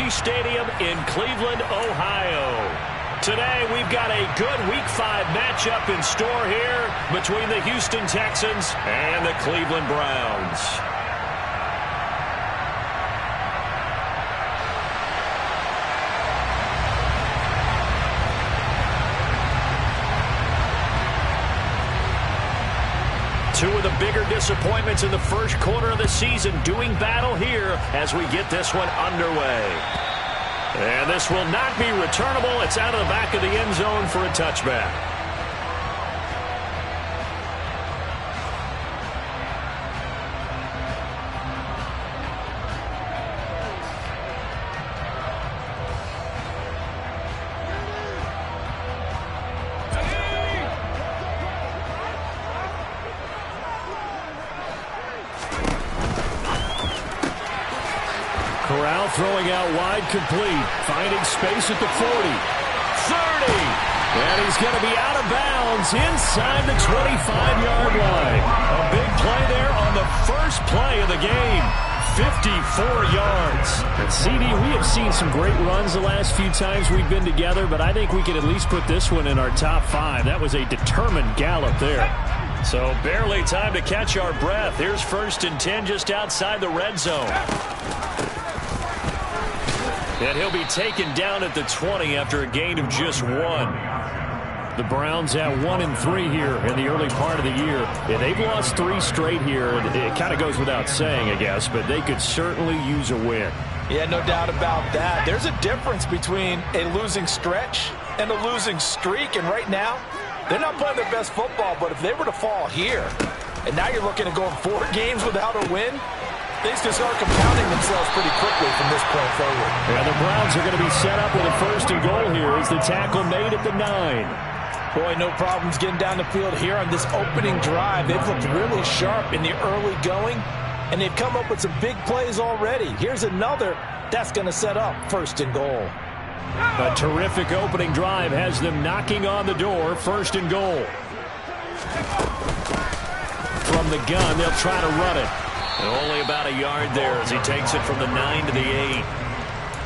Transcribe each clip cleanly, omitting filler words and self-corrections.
Energy Stadium in Cleveland, Ohio. Today, we've got a good Week 5 matchup in store here between the Houston Texans and the Cleveland Browns. Two of the bigger disappointments in the first quarter of the season doing battle here as we get this one underway. And this will not be returnable. It's out of the back of the end zone for a touchback. Throwing out wide, complete, finding space at the 40, 30, and he's going to be out of bounds inside the 25-yard line. A big play there on the first play of the game. 54 yards. And CD, we have seen some great runs the last few times we've been together, but I think we could at least put this one in our top 5. That was a determined gallop there. So barely time to catch our breath. Here's 1st and 10 just outside the red zone. And he'll be taken down at the 20 after a gain of just 1. The Browns at 1-3 here in the early part of the year. Yeah, they've lost 3 straight here. It kind of goes without saying, I guess, but they could certainly use a win. Yeah, no doubt about that. There's a difference between a losing stretch and a losing streak, and right now, they're not playing their best football, but if they were to fall here, and now you're looking at going 4 games without a win, things can start compounding themselves pretty quickly from this point forward. Yeah, the Browns are going to be set up with a 1st and goal here as the tackle made at the 9. Boy, no problems getting down the field here on this opening drive. They've looked really sharp in the early going, and they've come up with some big plays already. Here's another that's going to set up 1st and goal. A terrific opening drive has them knocking on the door. 1st and goal. From the gun, they'll try to run it. And only about a yard there as he takes it from the 9 to the 8.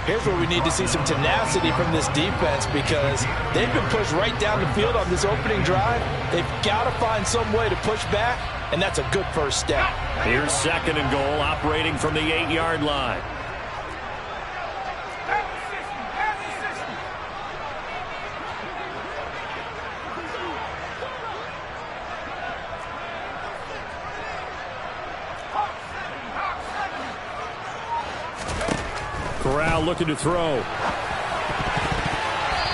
Here's where we need to see some tenacity from this defense because they've been pushed right down the field on this opening drive. They've got to find some way to push back, and that's a good first step. Here's 2nd and goal, operating from the 8-yard line. Corral looking to throw.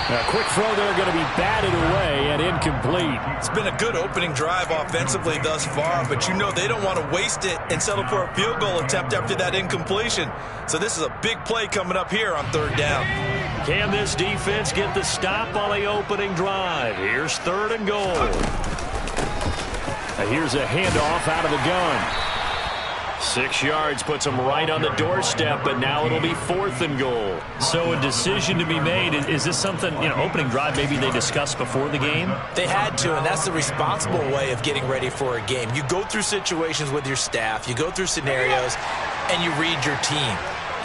A quick throw there going to be batted away and incomplete. It's been a good opening drive offensively thus far, but you know they don't want to waste it and settle for a field goal attempt after that incompletion. So this is a big play coming up here on 3rd down. Can this defense get the stop on the opening drive? Here's 3rd and goal. Here's a handoff out of the gun. 6 yards puts them right on the doorstep, but now it'll be 4th and goal. So a decision to be made. Is this something, opening drive maybe they discussed before the game? They had to, and that's the responsible way of getting ready for a game. You go through situations with your staff, you go through scenarios, and you read your team.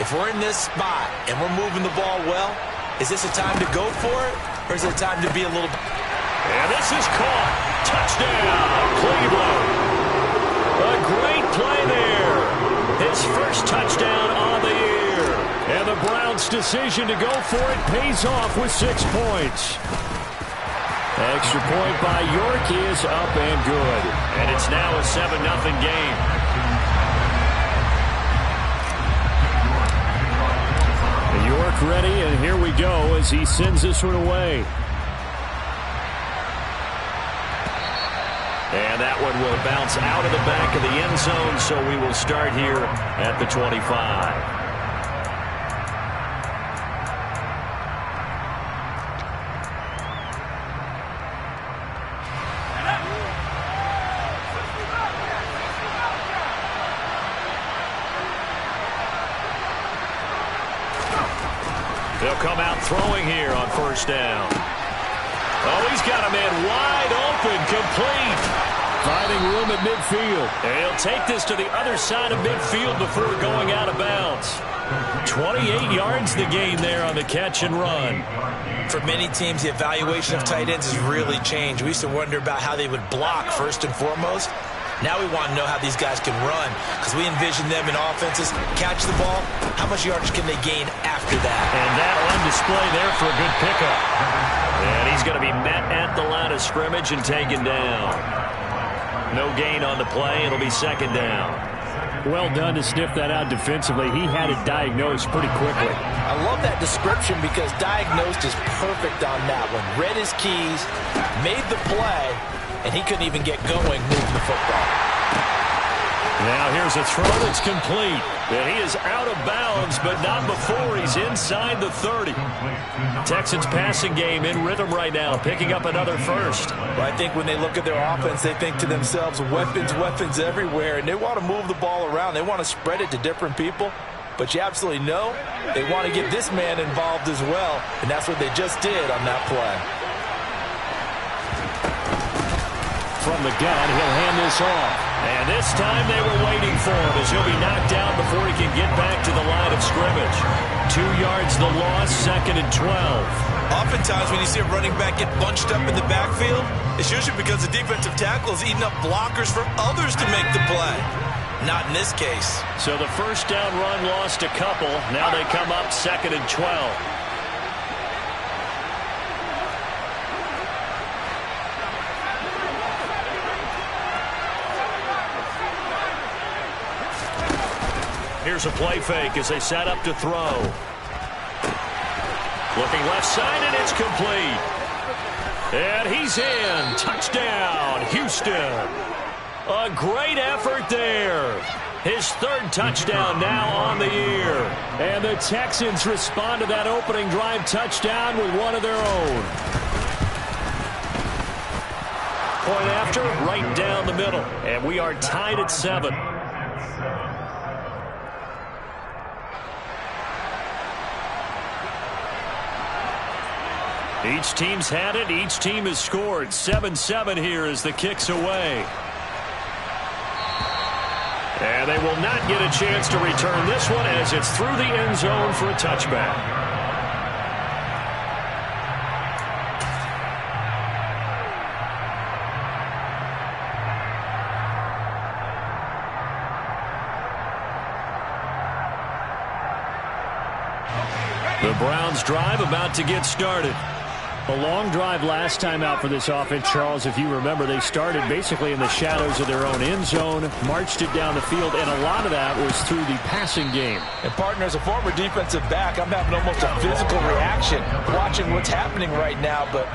If we're in this spot and we're moving the ball well, is this a time to go for it, or is it time to be a little... And this is caught. Touchdown, Cleveland. A great play there. His first touchdown on the year. And the Browns' decision to go for it pays off with 6 points. Extra point by York is up and good. And it's now a 7-0 game. York ready, and here we go as he sends this one away. And that one will bounce out of the back of the end zone, so we will start here at the 25. They'll come out throwing here on 1st down. Oh, he's got a man wide open, complete. Finding room at midfield. And he'll take this to the other side of midfield before going out of bounds. 28 yards the gain there on the catch and run. For many teams, the evaluation of tight ends has really changed. We used to wonder about how they would block first and foremost. Now we want to know how these guys can run, because we envision them in offenses, catch the ball, how much yardage can they gain after that? And that on display there for a good pickup. And he's going to be met at the line of scrimmage and taken down. No gain on the play. It'll be second down. Well done to sniff that out defensively. He had it diagnosed pretty quickly. I love that description because diagnosed is perfect on that one. Read his keys, made the play, and he couldn't even get going moving the football. Now here's a throw that's complete. And he is out of bounds, but not before he's inside the 30. Texans passing game in rhythm right now, picking up another first. Well, I think when they look at their offense, they think to themselves, weapons, weapons everywhere, and they want to move the ball around. They want to spread it to different people. But you absolutely know they want to get this man involved as well, and that's what they just did on that play. From the gun, he'll hand this off. And this time they were waiting for him as he'll be knocked down before he can get back to the line of scrimmage. 2 yards the loss, second and 12. Oftentimes when you see a running back get bunched up in the backfield, it's usually because the defensive tackle is eating up blockers for others to make the play. Not in this case. So the first down run lost a couple. Now they come up second and 12. Here's a play fake as they set up to throw. Looking left side, and it's complete. And he's in. Touchdown, Houston. A great effort there. His third touchdown now on the year. And the Texans respond to that opening drive touchdown with one of their own. Point after, right down the middle. And we are tied at 7. Each team's had it. Each team has scored. 7-7 here as the kick's away. And they will not get a chance to return this one as it's through the end zone for a touchback. The Browns drive about to get started. A long drive last time out for this offense, Charles. If you remember, they started basically in the shadows of their own end zone, marched it down the field, and a lot of that was through the passing game. And, partner, as a former defensive back, I'm having almost a physical reaction watching what's happening right now. But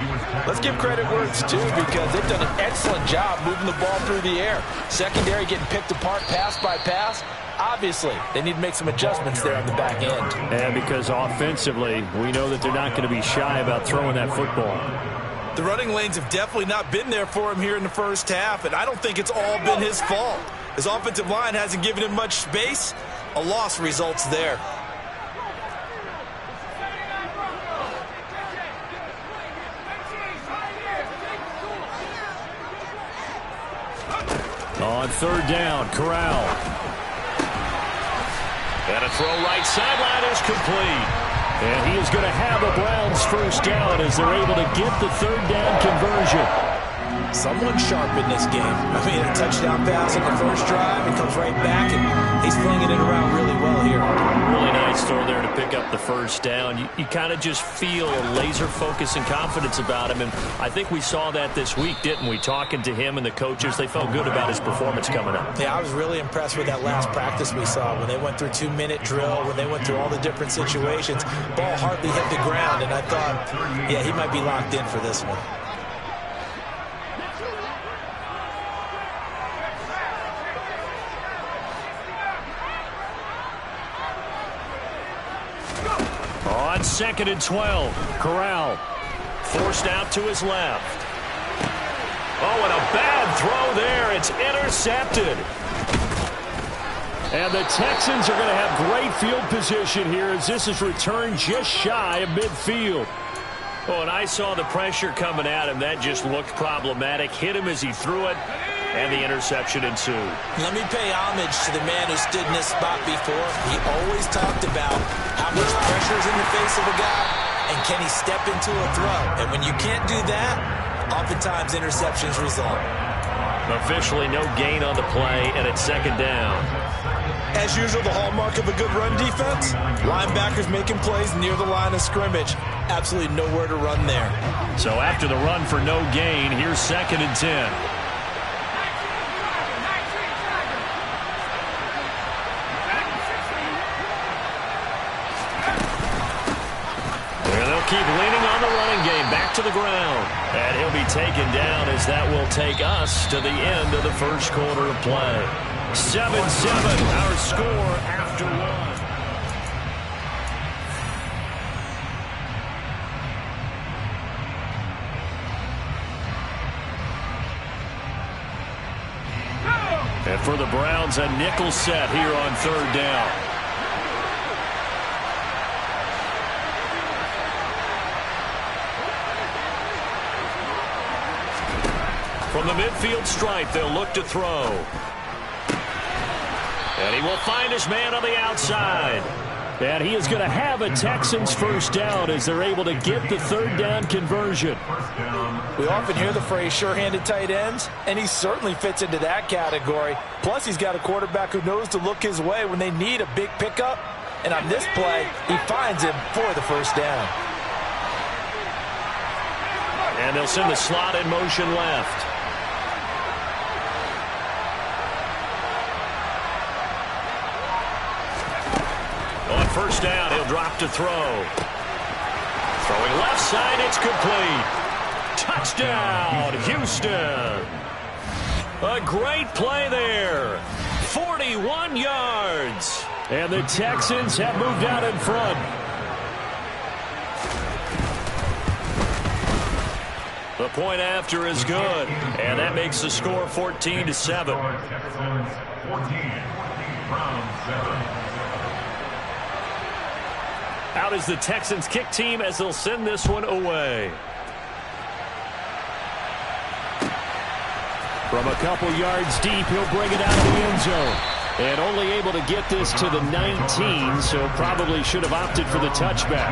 let's give credit where it's due because they've done an excellent job moving the ball through the air. Secondary getting picked apart pass by pass. Obviously, they need to make some adjustments there on the back end. And because offensively, we know that they're not going to be shy about throwing that football. The running lanes have definitely not been there for him here in the first half, and I don't think it's all been his fault. His offensive line hasn't given him much space. A loss results there. On third down, Corral. And a throw right sideline is complete. And he is going to have a Browns first down as they're able to get the third down conversion. Someone sharp in this game. I mean, a touchdown pass on the first drive. He comes right back, and he's flinging it around really well here. Really nice throw there to pick up the first down. You kind of just feel a laser focus and confidence about him, and I think we saw that this week, didn't we? Talking to him and the coaches, they felt good about his performance coming up. Yeah, I was really impressed with that last practice we saw when they went through 2-minute drill, when they went through all the different situations. Ball hardly hit the ground, and I thought, yeah, he might be locked in for this one. On second and 12, Corral forced out to his left. Oh, and a bad throw there. It's intercepted. And the Texans are going to have great field position here as this is returned just shy of midfield. Oh, and I saw the pressure coming at him. That just looked problematic. Hit him as he threw it. and the interception ensued. Let me pay homage to the man who stood in this spot before. He always talked about how much pressure is in the face of a guy, and can he step into a throw? And when you can't do that, oftentimes interceptions result. Officially no gain on the play, and it's second down. As usual, the hallmark of a good run defense, linebackers making plays near the line of scrimmage. Absolutely nowhere to run there. So after the run for no gain, here's 2nd and 10. They'll keep leaning on the running game. Back to the ground. And he'll be taken down as that will take us to the end of the first quarter of play. 7-7, our score after one. And for the Browns, a nickel set here on 3rd down. From the midfield stripe, they'll look to throw. And he will find his man on the outside. And he is going to have a Texans first down as they're able to get the 3rd down conversion. We often hear the phrase sure-handed tight ends, and he certainly fits into that category. Plus, he's got a quarterback who knows to look his way when they need a big pickup. And on this play, he finds him for the first down. And they'll send the slot in motion left. On first down, he'll drop to throw. Throwing left side, it's complete. Touchdown, Houston. A great play there. 41 yards. And the Texans have moved out in front. The point after is good. And that makes the score 14-7. Out is the Texans kick team as they'll send this one away. From a couple yards deep, he'll bring it out of the end zone. And only able to get this to the 19, so probably should have opted for the touchback.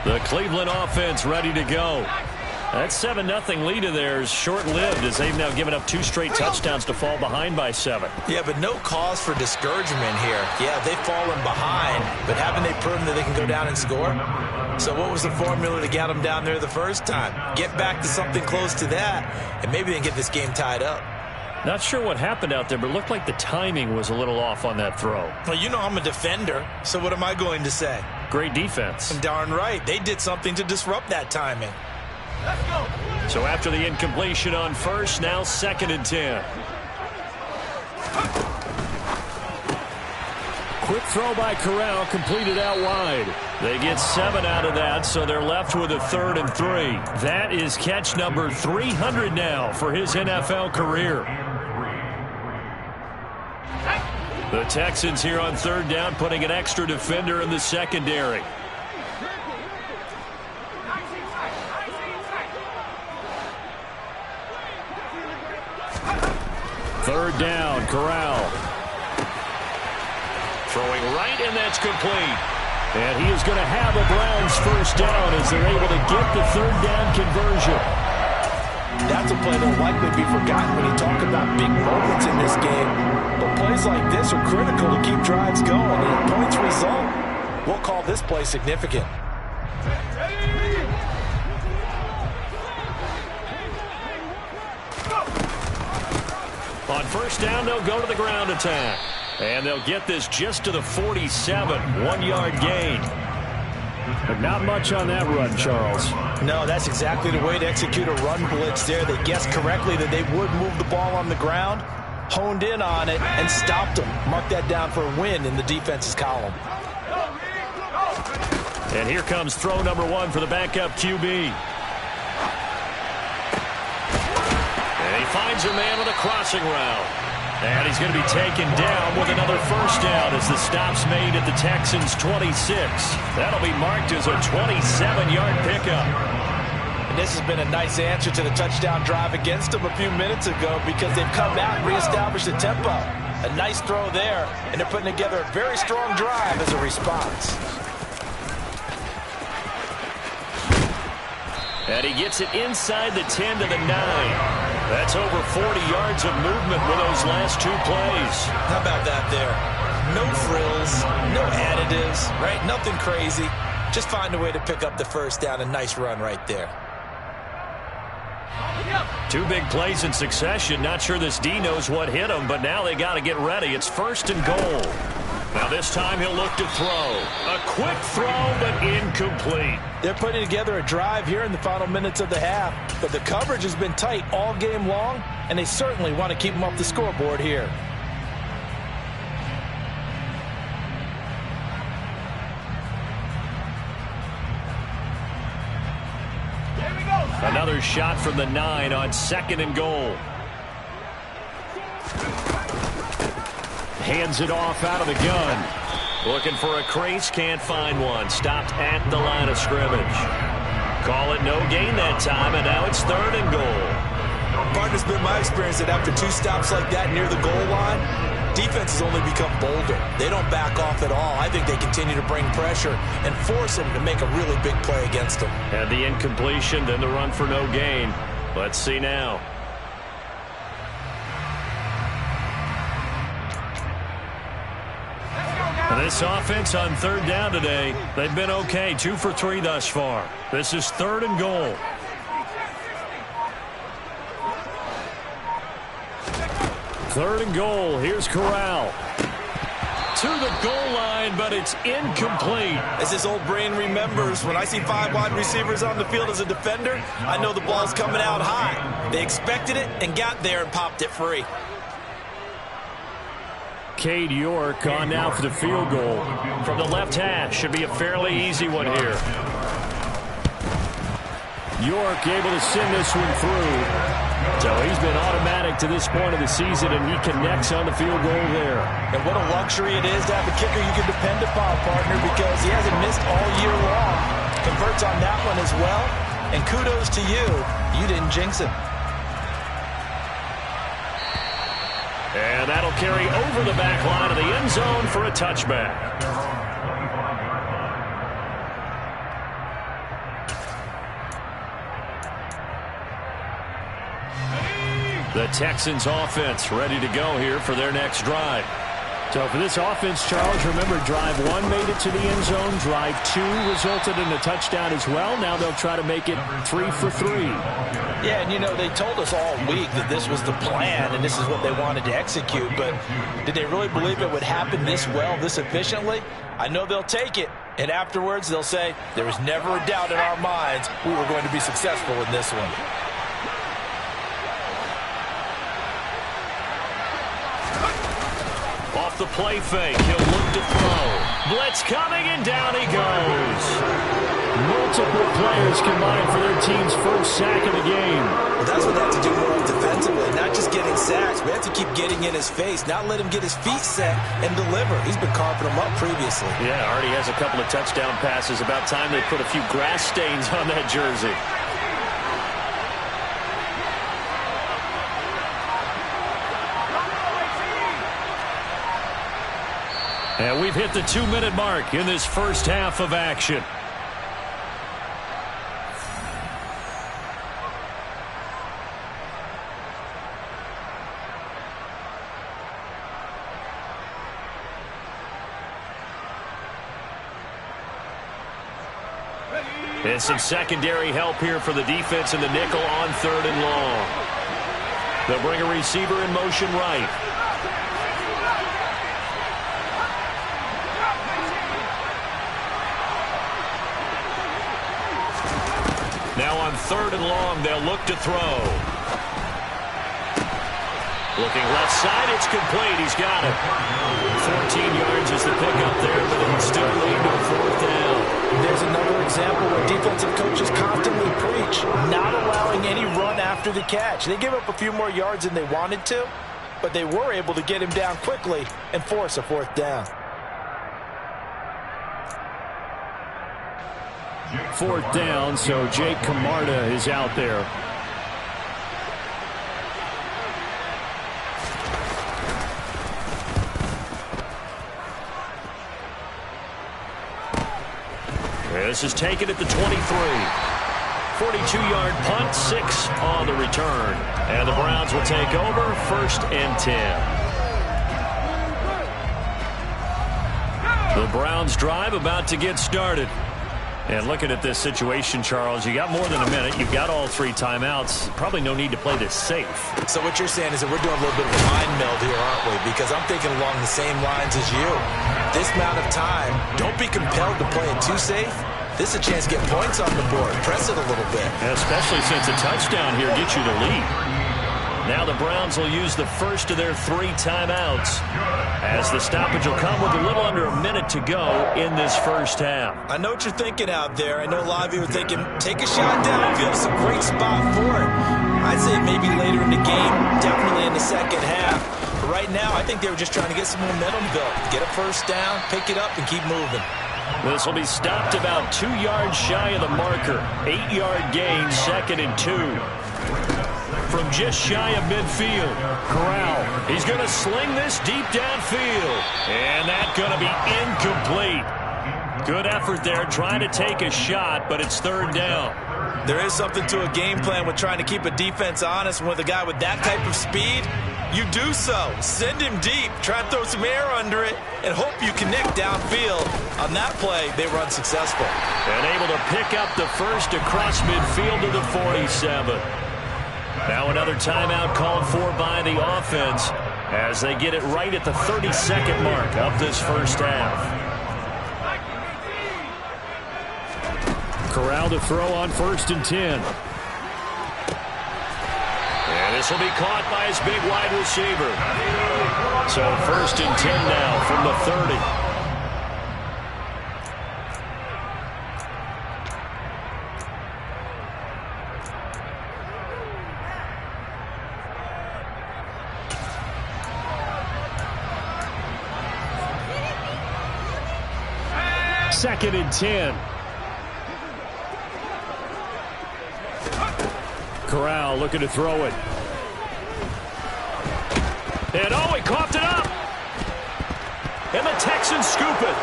The Cleveland offense ready to go. That 7-0 lead of theirs short-lived as they've now given up 2 straight touchdowns to fall behind by 7. Yeah, but no cause for discouragement here. Yeah, they've fallen behind, but haven't they proven that they can go down and score? So what was the formula to get them down there the first time? Get back to something close to that, and maybe they can get this game tied up. Not sure what happened out there, but it looked like the timing was a little off on that throw. Well, you know I'm a defender, so what am I going to say? Great defense. Darn right. They did something to disrupt that timing. Let's go. So after the incompletion on first, now 2nd and 10. Quick throw by Corral, completed out wide. They get 7 out of that, so they're left with a 3rd and 3. That is catch number 300 now for his NFL career. The Texans here on 3rd down, putting an extra defender in the secondary. Third down, Corral. Throwing right, and that's complete. And he is going to have a Browns first down as they're able to get the 3rd down conversion. That's a play that will likely be forgotten when you talk about big moments in this game. But plays like this are critical to keep drives going. And if points result, we'll call this play significant. On first down, they'll go to the ground attack. And they'll get this just to the 47, 1-yard gain. But not much on that run, Charles. No, that's exactly the way to execute a run blitz there. They guessed correctly that they would move the ball on the ground, honed in on it, and stopped them. Mark that down for a win in the defense's column. And here comes throw number 1 for the backup QB. And he finds a man with a crossing route. And he's going to be taken down with another first down as the stop's made at the Texans' 26. That'll be marked as a 27-yard pickup. And this has been a nice answer to the touchdown drive against them a few minutes ago because they've come out and reestablished the tempo. A nice throw there, and they're putting together a very strong drive as a response. And he gets it inside the 10 to the 9. That's over 40 yards of movement with those last two plays. How about that there? No frills, no additives, right? Nothing crazy. Just find a way to pick up the first down. A nice run right there. Two big plays in succession. Not sure this D knows what hit him, but now they got to get ready. It's first and goal. Now this time he'll look to throw. A quick throw, but incomplete. They're putting together a drive here in the final minutes of the half, but the coverage has been tight all game long, and they certainly want to keep them off the scoreboard here. Another shot from the 9 on second and goal. Hands it off out of the gun. Looking for a crease, can't find one. Stopped at the line of scrimmage. Call it no gain that time, and now it's third and goal. Partner's been my experience that after two stops like that near the goal line, defenses only become bolder. They don't back off at all. I think they continue to bring pressure and force them to make a really big play against them. And the incompletion, then the run for no gain. Let's see now. This offense on third down today, they've been okay. 2 for 3 thus far. This is third and goal. Third and goal. Here's Corral. To the goal line, but it's incomplete. As his old brain remembers, when I see 5 wide receivers on the field as a defender, I know the ball's coming out high. They expected it and got there and popped it free. Cade York on now for the field goal. From the left hash, should be a fairly easy one here. York able to send this one through. So he's been automatic to this point of the season, and he connects on the field goal there. And what a luxury it is to have a kicker you can depend upon, partner, because he hasn't missed all year long. Converts on that one as well. And kudos to you. You didn't jinx him. And that'll carry over the back line of the end zone for a touchback. The Texans offense ready to go here for their next drive. So for this offense, Charles, remember drive 1 made it to the end zone. Drive 2 resulted in a touchdown as well. Now they'll try to make it 3 for 3. Yeah, and you know, they told us all week that this was the plan and this is what they wanted to execute. But did they really believe it would happen this well, this efficiently? I know they'll take it. And afterwards, they'll say, there was never a doubt in our minds we were going to be successful in this one. Off the play fake, he'll look to throw. Blitz coming, and down he goes. Multiple players combined for their team's first sack of the game. Well, that's what they have to do more defensively, not just getting sacks. We have to keep getting in his face, not let him get his feet set and deliver. He's been carving them up previously. Yeah, already has a couple of touchdown passes. About time they put a few grass stains on that jersey. And we've hit the 2-minute mark in this first half of action. And some secondary help here for the defense in the nickel on third and long. They'll bring a receiver in motion right. Now on third and long, they'll look to throw. Looking left side, it's complete. He's got it. 14 yards is the pickup there, but it's still leading to a fourth down. There's another example where defensive coaches constantly preach, not allowing any run after the catch. They give up a few more yards than they wanted to, but they were able to get him down quickly and force a fourth down. Fourth down, so Jake Camarda is out there. This is taken at the 23. 42-yard punt, 6 on the return. And the Browns will take over, 1st and 10. The Browns drive about to get started. And looking at this situation, Charles, you got more than a minute. You've got all 3 timeouts. Probably no need to play this safe. So what you're saying is that we're doing a little bit of a mind meld here, aren't we? Because I'm thinking along the same lines as you. This amount of time, don't be compelled to play it too safe. This is a chance to get points on the board. Press it a little bit. Especially since a touchdown here gets you the lead. Now the Browns will use the first of their 3 timeouts, as the stoppage will come with a little under a minute to go in this first half. I know what you're thinking out there. I know a lot of you are thinking, take a shot downfield. It's a great spot for it. I'd say maybe later in the game, definitely in the second half. But right now, I think they were just trying to get some momentum built. Get a first down, pick it up, and keep moving. This will be stopped about 2 yards shy of the marker. 8-yard gain, 2nd and 2. From just shy of midfield, Corral. He's going to sling this deep downfield. And that's going to be incomplete. Good effort there, trying to take a shot, but it's 3rd down. There is something to a game plan with trying to keep a defense honest. With a guy with that type of speed, you do so. Send him deep. Try to throw some air under it and hope you connect downfield. On that play, they were unsuccessful. And able to pick up the first across midfield to the 47. Now another timeout called for by the offense as they get it right at the 32nd mark of this first half. Corral to throw on 1st and 10. And this will be caught by his big wide receiver. So 1st and 10 now from the 30. Second and 10. Corral looking to throw it. And oh, he coughed it up. And the Texans scoop it.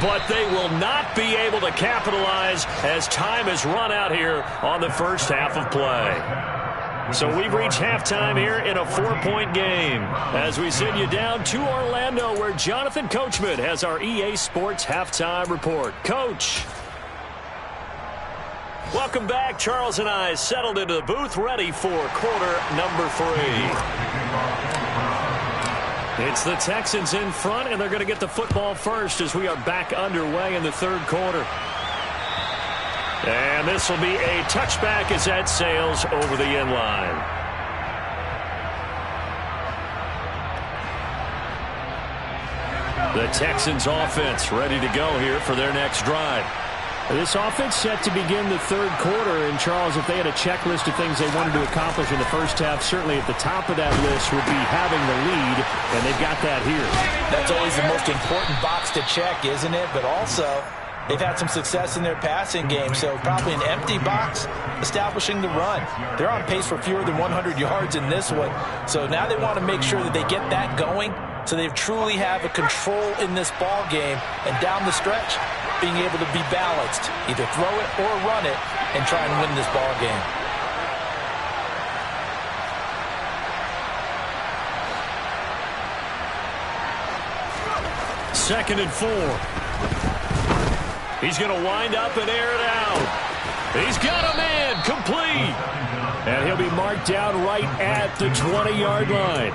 But they will not be able to capitalize as time has run out here on the first half of play. So we've reached halftime here in a 4-point game as we send you down to Orlando, where Jonathan Coachman has our EA Sports halftime report. Coach. Welcome back. Charles and I settled into the booth, ready for quarter number 3. It's the Texans in front, and they're going to get the football first as we are back underway in the 3rd quarter. And this will be a touchback as that sails over the end line. The Texans offense ready to go here for their next drive. This offense set to begin the 3rd quarter, and Charles, if they had a checklist of things they wanted to accomplish in the first half, certainly at the top of that list would be having the lead, and they've got that here. That's always the most important box to check, isn't it? But also, they've had some success in their passing game, so probably an empty box establishing the run. They're on pace for fewer than 100 yards in this one, so now they want to make sure that they get that going so they truly have a control in this ball game, and down the stretch, being able to be balanced, either throw it or run it, and try and win this ball game. Second and 4. He's going to wind up and air it out. He's got a man complete. And he'll be marked down right at the 20-yard line.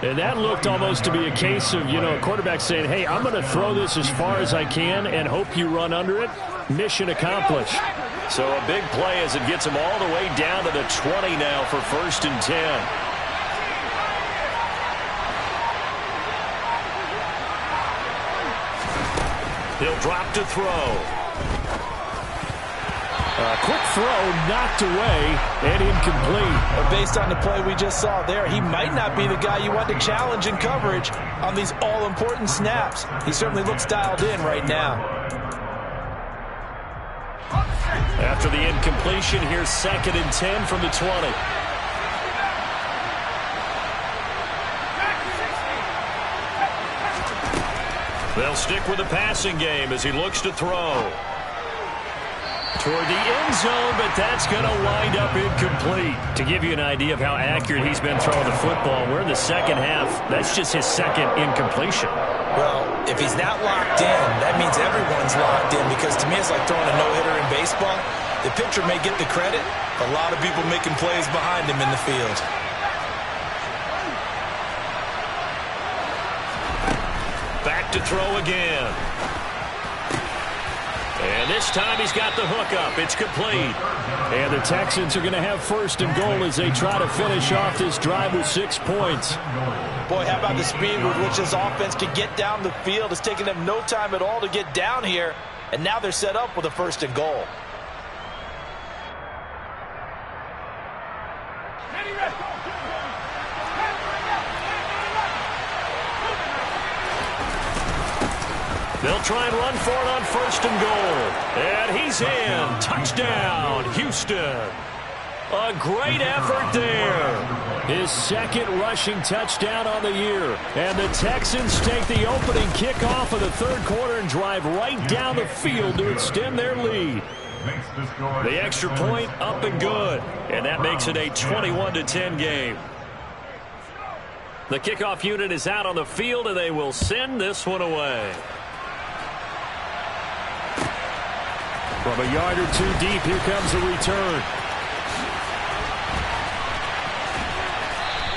And that looked almost to be a case of, a quarterback saying, hey, I'm going to throw this as far as I can and hope you run under it. Mission accomplished. So a big play as it gets him all the way down to the 20 now for 1st and 10. He'll drop to throw. Quick throw knocked away and incomplete. But based on the play we just saw there, he might not be the guy you want to challenge in coverage on these all-important snaps. He certainly looks dialed in right now. After the incompletion, here's 2nd and 10 from the 20. They'll stick with the passing game as he looks to throw. Toward the end zone, but that's going to wind up incomplete. To give you an idea of how accurate he's been throwing the football, we're in the second half. That's just his 2nd incompletion. Well, if he's not locked in, that means everyone's locked in, because to me it's like throwing a no-hitter in baseball. The pitcher may get the credit, a lot of people making plays behind him in the field. Back to throw again. And this time he's got the hook up. It's complete. And the Texans are going to have 1st and goal as they try to finish off this drive with 6 points. Boy, how about the speed with which this offense can get down the field? It's taking them no time at all to get down here. And now they're set up with a 1st and goal. They'll try and run for it on 1st and goal. And he's in. Touchdown, Houston. A great effort there. His 2nd rushing touchdown on the year. And the Texans take the opening kickoff of the 3rd quarter and drive right down the field to extend their lead. The extra point up and good. And that makes it a 21-10 game. The kickoff unit is out on the field, and they will send this one away. From a yard or 2 deep, here comes the return.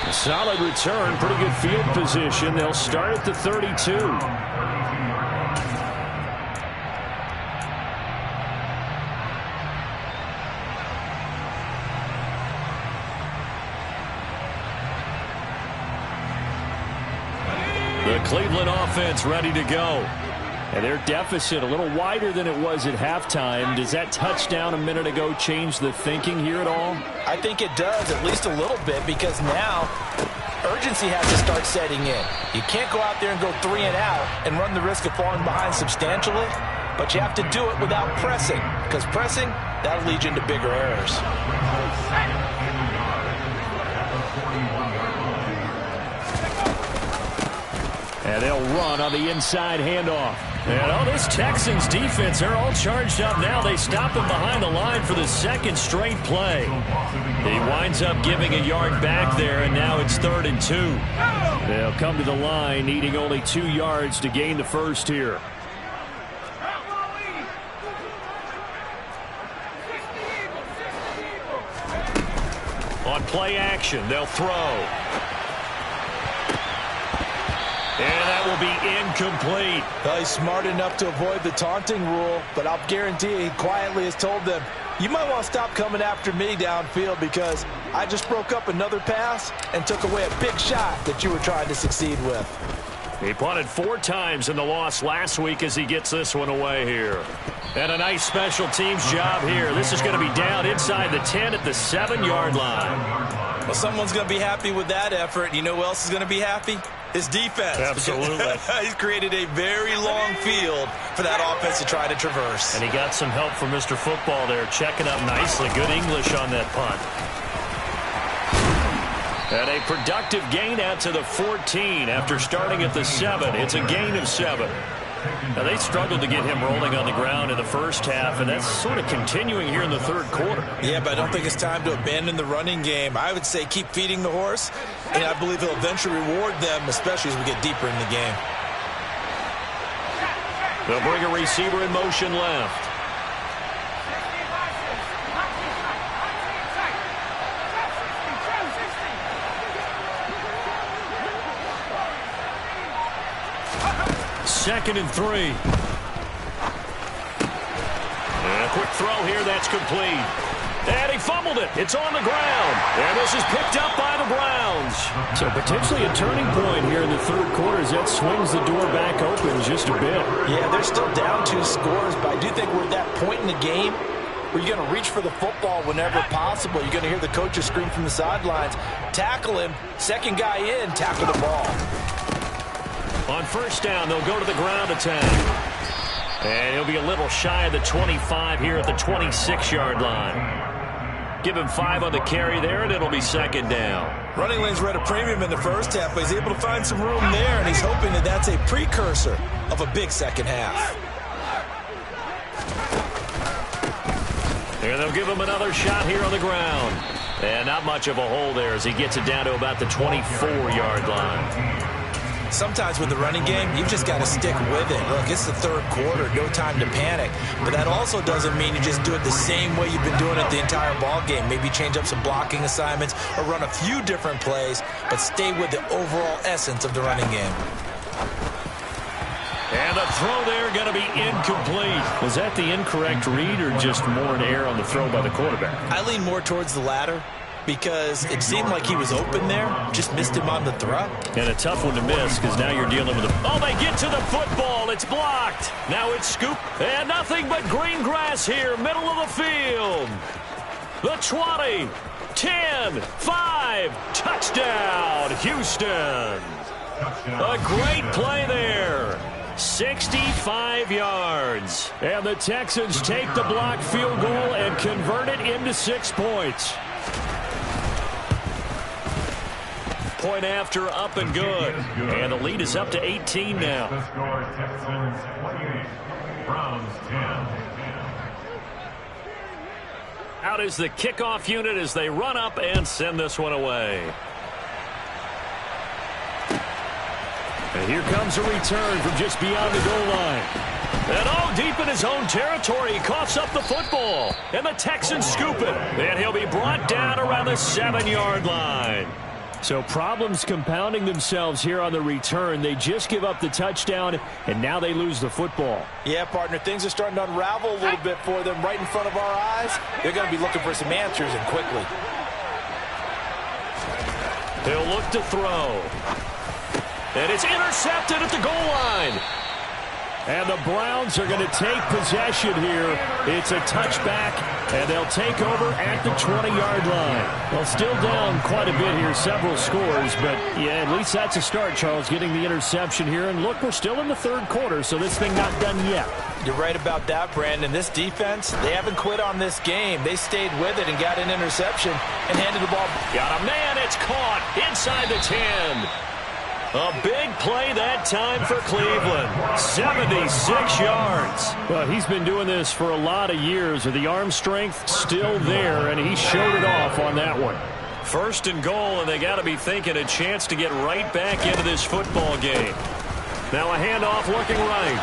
A solid return, pretty good field position. They'll start at the 32. The Cleveland offense ready to go. And their deficit a little wider than it was at halftime. Does that touchdown a minute ago change the thinking here at all? I think it does, at least a little bit, because now urgency has to start setting in. You can't go out there and go 3 and out and run the risk of falling behind substantially, but you have to do it without pressing, because pressing, that'll lead you into bigger errors. And they'll run on the inside handoff. And this Texans defense, they're all charged up now. They stop him behind the line for the 2nd straight play. He winds up giving a yard back there, and now it's 3rd and 2. They'll come to the line, needing only 2 yards to gain the 1st here. On play action, they'll throw. And that will be incomplete. Well, he's smart enough to avoid the taunting rule, but I'll guarantee he quietly has told them, you might want to stop coming after me downfield, because I just broke up another pass and took away a big shot that you were trying to succeed with. He punted 4 times in the loss last week as he gets this one away here. And a nice special teams job here. This is going to be down inside the 10 at the 7-yard line. Well, someone's going to be happy with that effort. You know who else is going to be happy? His defense. Absolutely. He's created a very long field for that offense to try to traverse. And he got some help from Mr. Football there, checking up nicely. Good English on that punt. And a productive gain out to the 14 after starting at the 7. It's a gain of 7. Now, they struggled to get him rolling on the ground in the first half, and that's sort of continuing here in the 3rd quarter. Yeah, but I don't think it's time to abandon the running game. I would say keep feeding the horse, and I believe he'll eventually reward them, especially as we get deeper in the game. They'll bring a receiver in motion left. Second and 3. And a quick throw here, that's complete. And he fumbled it. It's on the ground. And this is picked up by the Browns. So potentially a turning point here in the 3rd quarter as that swings the door back open just a bit. Yeah, they're still down 2 scores, but I do think we're at that point in the game where you're going to reach for the football whenever possible. You're going to hear the coaches scream from the sidelines, tackle him, second guy in, tackle the ball. On first down, they'll go to the ground attack. And he'll be a little shy of the 25 here at the 26-yard line. Give him 5 on the carry there, and it'll be second down. Running lanes were at a premium in the first half, but he's able to find some room there, and he's hoping that that's a precursor of a big second half. And they'll give him another shot here on the ground. And not much of a hole there as he gets it down to about the 24-yard line. Sometimes with the running game, you've just got to stick with it. Look, it's the third quarter, no time to panic. But that also doesn't mean you just do it the same way you've been doing it the entire ball game. Maybe change up some blocking assignments or run a few different plays, but stay with the overall essence of the running game. And the throw there going to be incomplete. Was that the incorrect read or just more an error on the throw by the quarterback? I lean more towards the latter, because it seemed like he was open there, just missed him on the throw. And a tough one to miss because now you're dealing with a... Oh, they get to the football. It's blocked. Now it's scoop. And nothing but green grass here, middle of the field. The 20, 10, 5, touchdown, Houston. A great play there. 65 yards. And the Texans take the blocked field goal and convert it into 6 points. Point after, up and good. And the lead is up to 18 now. Out is the kickoff unit as they run up and send this one away. And here comes a return from just beyond the goal line. And deep in his own territory, he coughs up the football. And the Texans scoop it. And he'll be brought down around the 7-yard line. So problems compounding themselves here on the return. They just give up the touchdown, and now they lose the football. Yeah, partner, things are starting to unravel a little bit for them right in front of our eyes. They're going to be looking for some answers, and quickly. He'll look to throw. And it's intercepted at the goal line. And the Browns are going to take possession here. It's a touchback, and they'll take over at the 20-yard line. Well, still down quite a bit here, several scores, but yeah, at least that's a start, Charles, getting the interception here. And look, we're still in the third quarter, so this thing not done yet. You're right about that, Brandon. This defense, they haven't quit on this game. They stayed with it and got an interception and handed the ball. Got a man, it's caught inside the 10. A big play that time for Cleveland. 76 yards. Well, he's been doing this for a lot of years with the arm strength still there, and he showed it off on that one. First and goal, and they got to be thinking a chance to get right back into this football game. Now a handoff looking right.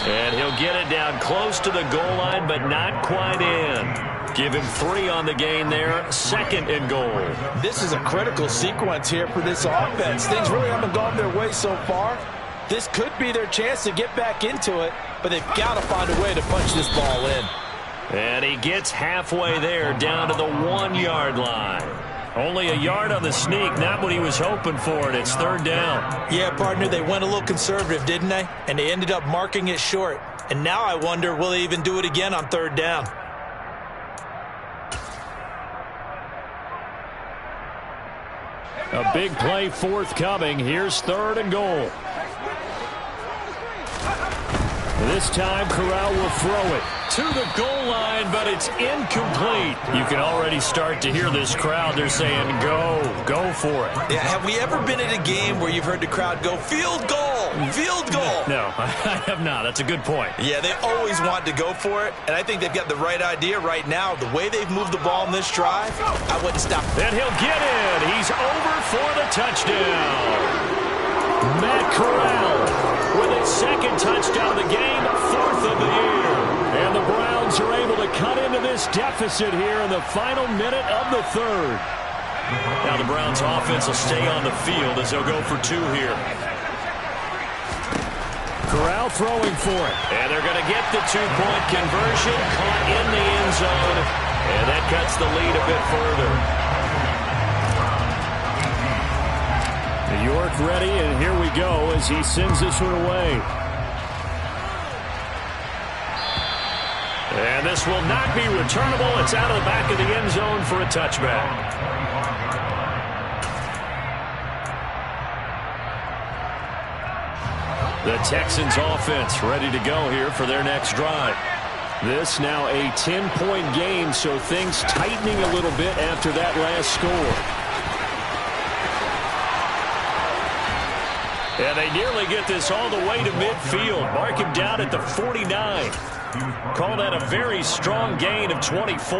And he'll get it down close to the goal line, but not quite in. Give him 3 on the gain there, second and goal. This is a critical sequence here for this offense. Things really haven't gone their way so far. This could be their chance to get back into it, but they've got to find a way to punch this ball in. And he gets halfway there, down to the 1-yard line. Only a yard on the sneak, not what he was hoping for, and it's third down. Yeah, partner, they went a little conservative, didn't they? And they ended up marking it short. And now I wonder, will they even do it again on third down? A big play forthcoming. Here's third and goal. This time, Corral will throw it to the goal line, but it's incomplete. You can already start to hear this crowd. They're saying, go for it. Yeah, have we ever been at a game where you've heard the crowd go, field goal, field goal? No, I have not. That's a good point. Yeah, they always want to go for it, and I think they've got the right idea right now. The way they've moved the ball in this drive, I wouldn't stop. And he'll get it. He's over for the touchdown. Matt Corral with his second touchdown of the game, 4th of the year. And the Browns are able to cut into this deficit here in the final minute of the third. Now the Browns offense will stay on the field as they'll go for 2 here. Corral throwing for it. And they're going to get the 2-point conversion, caught in the end zone. And that cuts the lead a bit further. New York ready, and here we go as he sends this one away. And And this will not be returnable. It's out of the back of the end zone for a touchback. The Texans offense ready to go here for their next drive. This now a 10-point game, so things tightening a little bit after that last score. And they nearly get this all the way to midfield. Mark him down at the 49. Call that a very strong gain of 24.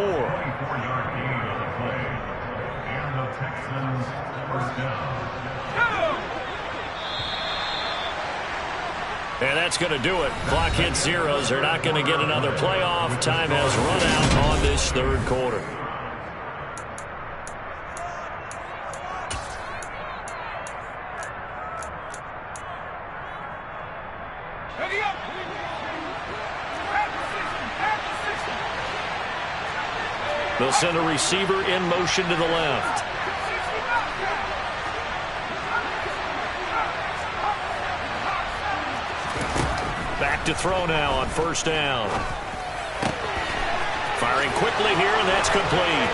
And that's going to do it. Clock hits zeros. They're not going to get another playoff. Time has run out on this third quarter. They'll send a receiver in motion to the left. Back to throw now on first down. Firing quickly here, and that's complete.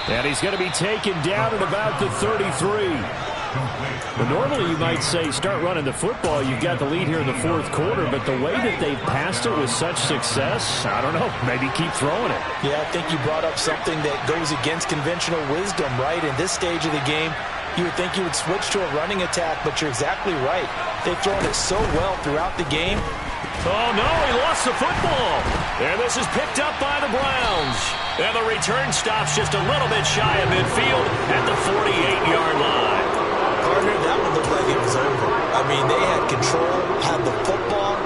And he's going to be taken down at about the 33. Well, normally you might say start running the football. You've got the lead here in the fourth quarter, but the way that they've passed it with such success, I don't know, maybe keep throwing it. Yeah, I think you brought up something that goes against conventional wisdom, right? In this stage of the game, you would think you would switch to a running attack, but you're exactly right. They've thrown it so well throughout the game. Oh, no, he lost the football. And this is picked up by the Browns. And the return stops just a little bit shy of midfield at the 48-yard line. Partner, that one looked like it was over. I mean, they had control, had the football,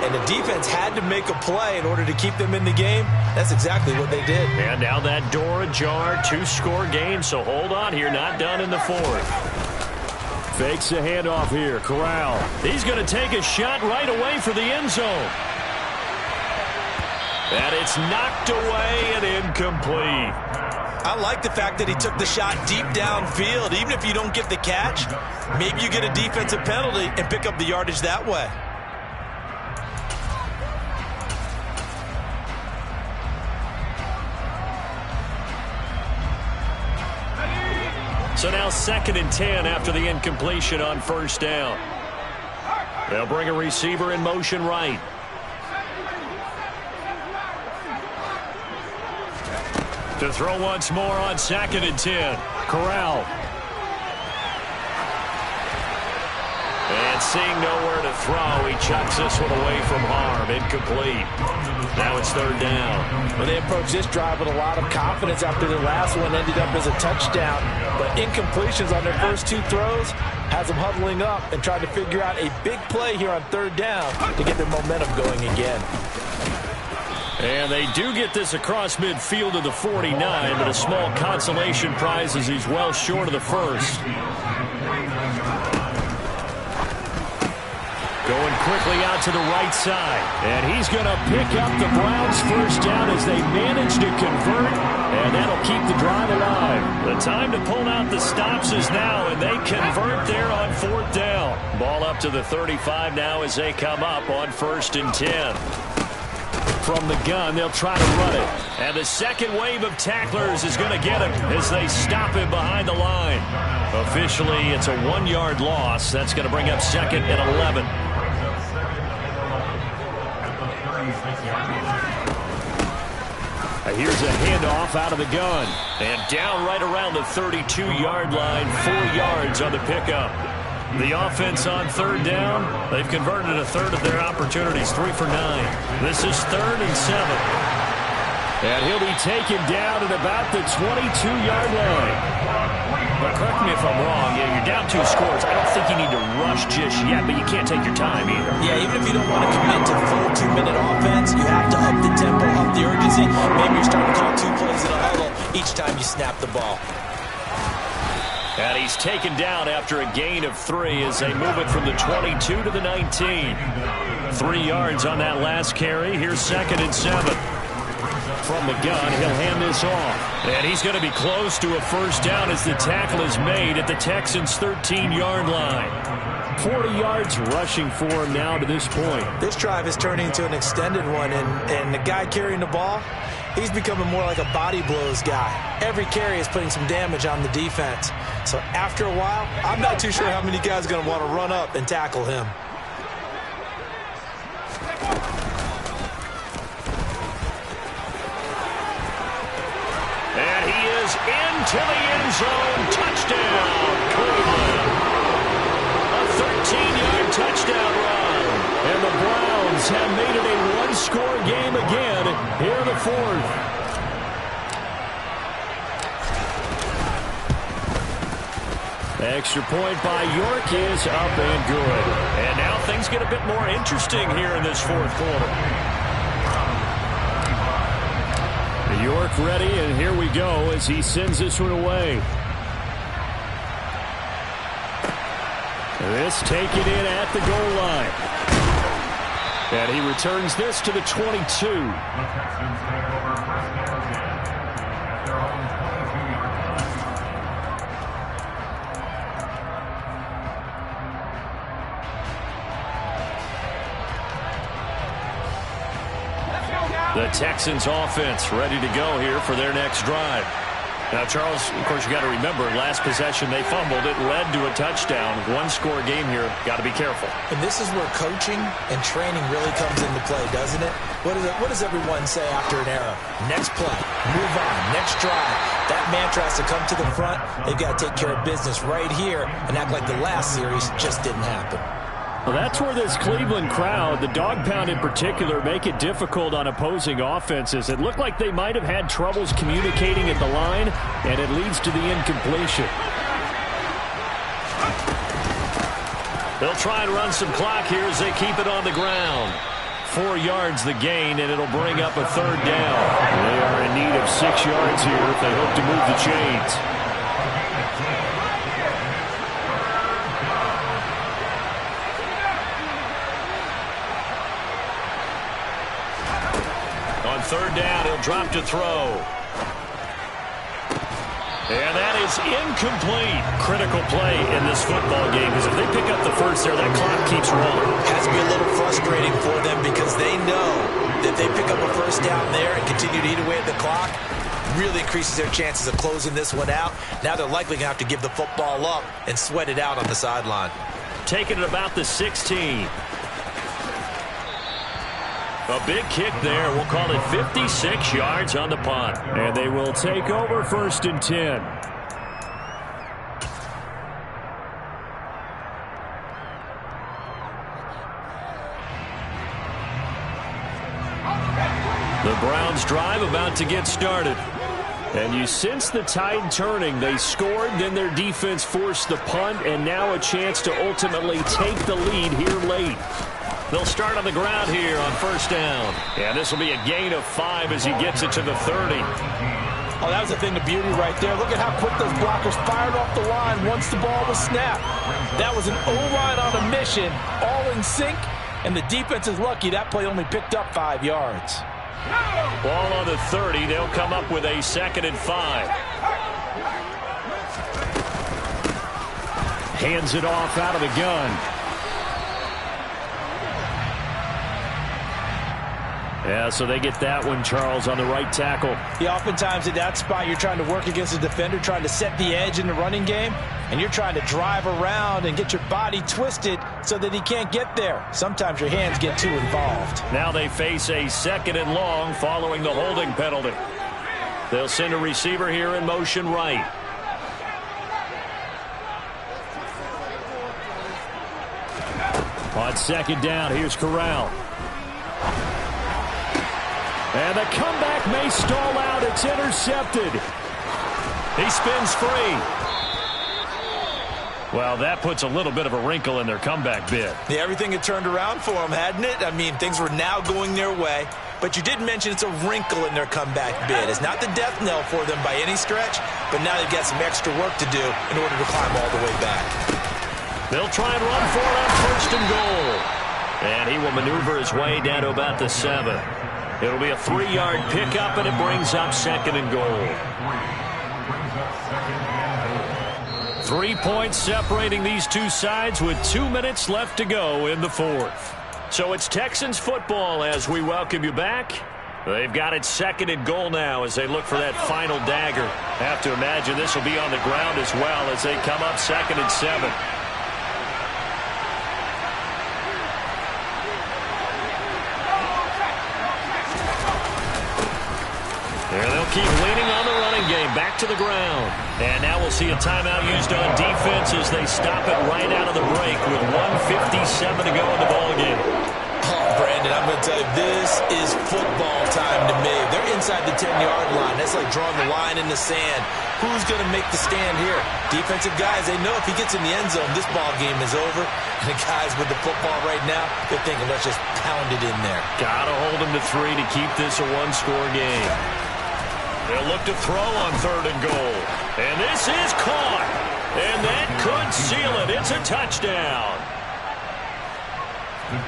and the defense had to make a play in order to keep them in the game. That's exactly what they did. And now that door ajar, two-score game, so hold on here, not done in the fourth. Fakes a handoff here, Corral. He's going to take a shot right away for the end zone. And it's knocked away and incomplete. I like the fact that he took the shot deep downfield. Even if you don't get the catch, maybe you get a defensive penalty and pick up the yardage that way. So now 2nd and 10 after the incompletion on first down. They'll bring a receiver in motion right. To throw once more on 2nd and 10. Corral. And seeing nowhere to throw, he chucks this one away from harm. Incomplete. Now it's 3rd down. Well, they approached this drive with a lot of confidence after their last one ended up as a touchdown. But incompletions on their first 2 throws has them huddling up and trying to figure out a big play here on 3rd down to get their momentum going again. And they do get this across midfield to the 49, but a small consolation prize as he's well short of the first. Going quickly out to the right side. And he's going to pick up the Browns' first down as they manage to convert. And that'll keep the drive alive. The time to pull out the stops is now, and they convert there on 4th down. Ball up to the 35 now as they come up on 1st and 10. From the gun, they'll try to run it. And the second wave of tacklers is going to get him as they stop him behind the line. Officially, it's a 1-yard loss. That's going to bring up 2nd and 11. Here's a handoff out of the gun. And down right around the 32-yard line, 4 yards on the pickup. The offense on 3rd down, they've converted a third of their opportunities, 3 for 9. This is 3rd and 7. And he'll be taken down at about the 22-yard line. But correct me if I'm wrong, you're down 2 scores. I don't think you need to rush just yet, but you can't take your time either. Yeah, even if you don't want to commit to full 2-minute offense, you have to up the tempo, up the urgency. Maybe you're starting to call 2 plays in a huddle each time you snap the ball. And he's taken down after a gain of 3 as they move it from the 22 to the 19. 3 yards on that last carry. Here's 2nd and 7. From the gun, he'll hand this off. And he's going to be close to a first down as the tackle is made at the Texans' 13-yard line. 40 yards rushing for him now to this point. This drive is turning into an extended one, and the guy carrying the ball, he's becoming more like a body blows guy. Every carry is putting some damage on the defense. So after a while, I'm not too sure how many guys are going to want to run up and tackle him. And he is into the end zone. Touchdown, Cleveland. A 13-yard touchdown run. And the Browns have made it a one-score game again here in the fourth. Extra point by York is up and good. And now things get a bit more interesting here in this fourth quarter. York ready, and here we go as he sends this one away. This taken in at the goal line. And he returns this to the 22. The Texans offense ready to go here for their next drive. Now, Charles, of course, you got to remember, last possession they fumbled. It led to a touchdown. One-score game here. Got to be careful. And this is where coaching and training really comes into play, doesn't it? What does everyone say after an error? Next play, move on, next drive. That mantra has to come to the front. They've got to take care of business right here and act like the last series just didn't happen. Well, that's where this Cleveland crowd, the dog pound in particular, make it difficult on opposing offenses. It looked like they might have had troubles communicating at the line, and it leads to the incompletion. They'll try and run some clock here as they keep it on the ground. 4 yards the gain, and it'll bring up a third down. They are in need of 6 yards here if they hope to move the chains. Third down, he'll drop to throw. And that is incomplete. Critical play in this football game, because if they pick up the first there, that clock keeps rolling. Has to be a little frustrating for them because they know that they pick up a first down there and continue to eat away at the clock, really increases their chances of closing this one out. Now they're likely going to have to give the football up and sweat it out on the sideline. Taking it about the 16. A big kick there. We'll call it 56 yards on the punt. And they will take over 1st and 10. The Browns drive about to get started. And you sense the tide turning. They scored, then their defense forced the punt, and now a chance to ultimately take the lead here late. They'll start on the ground here on 1st down. And this will be a gain of 5 as he gets it to the 30. Oh, that was a thing of beauty right there. Look at how quick those blockers fired off the line once the ball was snapped. That was an O-line on a mission, all in sync, and the defense is lucky that play only picked up 5 yards. Ball on the 30. They'll come up with a 2nd and 5. Hands it off out of the gun. Yeah, so they get that one, Charles, on the right tackle. Yeah, oftentimes at that spot, you're trying to work against a defender, trying to set the edge in the running game, and you're trying to drive around and get your body twisted so that he can't get there. Sometimes your hands get too involved. Now they face a 2nd and long following the holding penalty. They'll send a receiver here in motion right. On 2nd down, here's Corral. And the comeback may stall out. It's intercepted. He spins free. Well, that puts a little bit of a wrinkle in their comeback bid. Yeah, everything had turned around for them, hadn't it? I mean, things were now going their way. But you did mention it's a wrinkle in their comeback bid. It's not the death knell for them by any stretch, but now they've got some extra work to do in order to climb all the way back. They'll try and run for it on 1st and goal. And he will maneuver his way down to about the 7. It'll be a 3-yard pickup, and it brings up 2nd and goal. 3 points separating these two sides with 2 minutes left to go in the fourth. So it's Texans football as we welcome you back. They've got it 2nd and goal now as they look for that final dagger. Have to imagine this will be on the ground as well as they come up 2nd and 7. And they'll keep leaning on the running game. Back to the ground. And now we'll see a timeout used on defense as they stop it right out of the break with 1:57 to go in the ballgame. Oh, Brandon, I'm going to tell you, this is football time to me. They're inside the 10-yard line. That's like drawing the line in the sand. Who's going to make the stand here? Defensive guys, they know if he gets in the end zone, this ball game is over. And the guys with the football right now, they're thinking, let's just pound it in there. Got to hold them to 3 to keep this a one-score game. They'll look to throw on 3rd and goal. And this is caught. And that could seal it. It's a touchdown.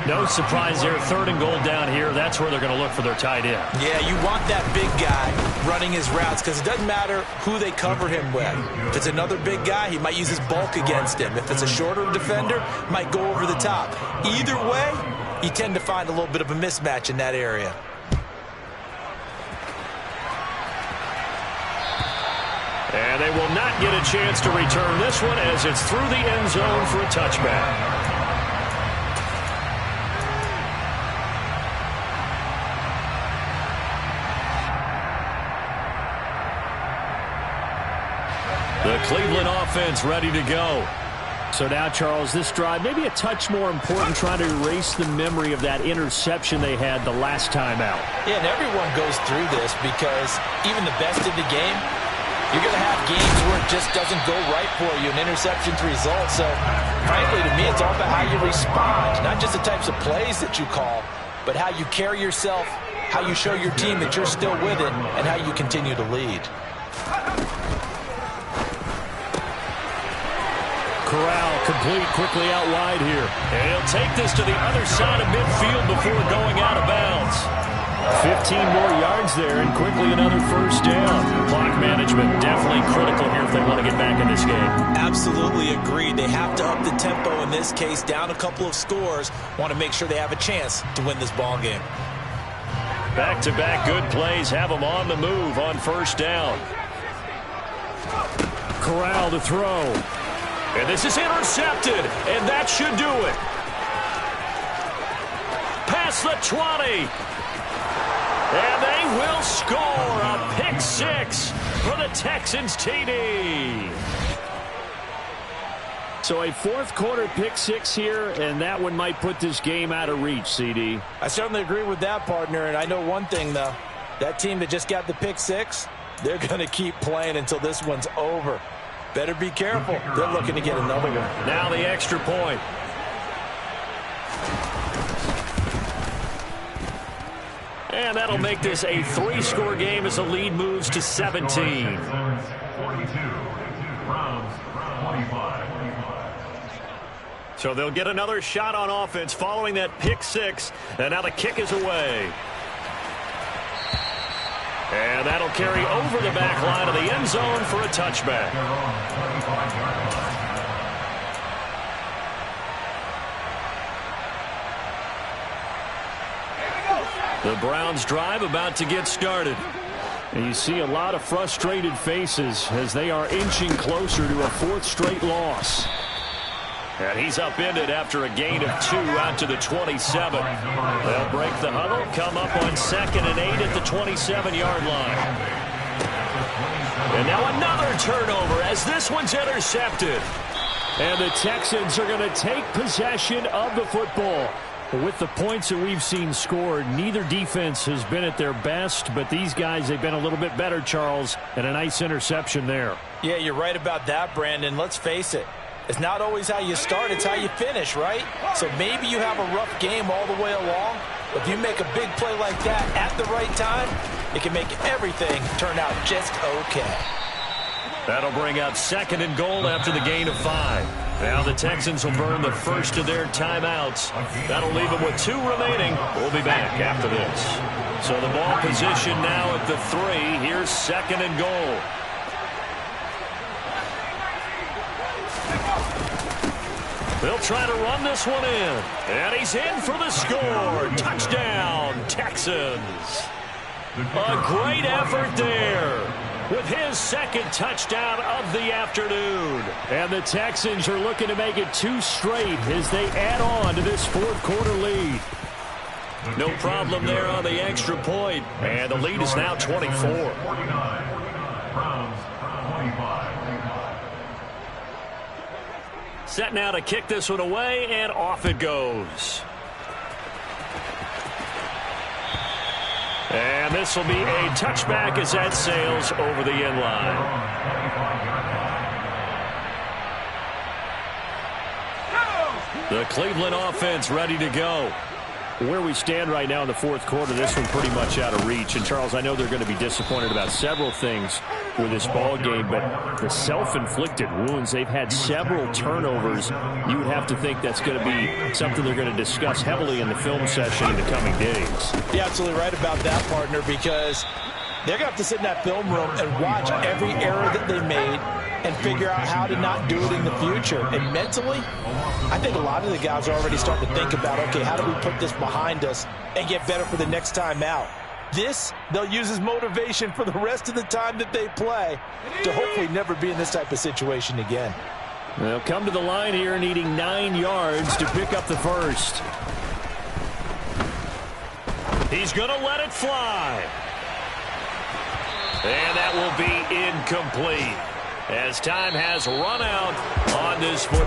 No surprise there. 3rd and goal down here. That's where they're going to look for their tight end. Yeah, you want that big guy running his routes because it doesn't matter who they cover him with. If it's another big guy, he might use his bulk against him. If it's a shorter defender, might go over the top. Either way, you tend to find a little bit of a mismatch in that area. And they will not get a chance to return this one as it's through the end zone for a touchback. The Cleveland offense ready to go. So now, Charles, this drive maybe a touch more important, trying to erase the memory of that interception they had the last time out. Yeah, and everyone goes through this because even the best in the game, you're going to have games where it just doesn't go right for you, an interception's result. So, frankly, to me, it's all about how you respond, not just the types of plays that you call, but how you carry yourself, how you show your team that you're still with it, and how you continue to lead. Corral complete quickly out wide here. And he'll take this to the other side of midfield before going out of bounds. 15 more yards there and quickly another first down. Clock management definitely critical here if they want to get back in this game. Absolutely agreed. They have to up the tempo in this case, down a couple of scores. Want to make sure they have a chance to win this ball game. Back-to-back good plays have them on the move on first down. Corral to throw. And this is intercepted, and that should do it. Past the 20. And they will score a pick six for the Texans TD. So a fourth quarter pick six here, and that one might put this game out of reach, CD. I certainly agree with that, partner, and I know one thing, though. That team that just got the pick six, they're going to keep playing until this one's over. Better be careful. They're looking to get another one. Now the extra point. And that'll make this a 3-score game as the lead moves to 17. So they'll get another shot on offense following that pick six. And now the kick is away. And that'll carry over the back line of the end zone for a touchback. The Browns drive about to get started. And you see a lot of frustrated faces as they are inching closer to a fourth straight loss. And he's upended after a gain of 2 out to the 27. They'll break the huddle, come up on 2nd and 8 at the 27-yard line. And now another turnover as this one's intercepted. And the Texans are going to take possession of the football. With the points that we've seen scored, neither defense has been at their best, but these guys, they've been a little bit better, Charles, and a nice interception there. Yeah, you're right about that, Brandon. Let's face it. It's not always how you start, it's how you finish, right? So maybe you have a rough game all the way along, but if you make a big play like that at the right time, it can make everything turn out just okay. That'll bring up 2nd and goal after the gain of 5. Now the Texans will burn the first of their timeouts. That'll leave them with 2 remaining. We'll be back after this. So the ball position now at the 3. Here's 2nd and goal. They'll try to run this one in. And he's in for the score. Touchdown, Texans. A great effort there with his second touchdown of the afternoon. And the Texans are looking to make it 2 straight as they add on to this fourth quarter lead. No problem there on the extra point. And the lead is now 24. Set now to kick this one away, and off it goes. And this will be a touchback as that sails over the end line. The Cleveland offense ready to go. Where we stand right now in the fourth quarter, this one pretty much out of reach. And, Charles, I know they're going to be disappointed about several things with this ball game, but the self-inflicted wounds, they've had several turnovers. You would have to think that's going to be something they're going to discuss heavily in the film session in the coming days. You're absolutely right about that, partner, because they're going to have to sit in that film room and watch every error that they made and figure out how to not do it in the future. And mentally, I think a lot of the guys are already starting to think about, okay, how do we put this behind us and get better for the next time out? This, they'll use as motivation for the rest of the time that they play to hopefully never be in this type of situation again. They'll come to the line here needing 9 yards to pick up the first. He's going to let it fly. And that will be incomplete as time has run out on this football.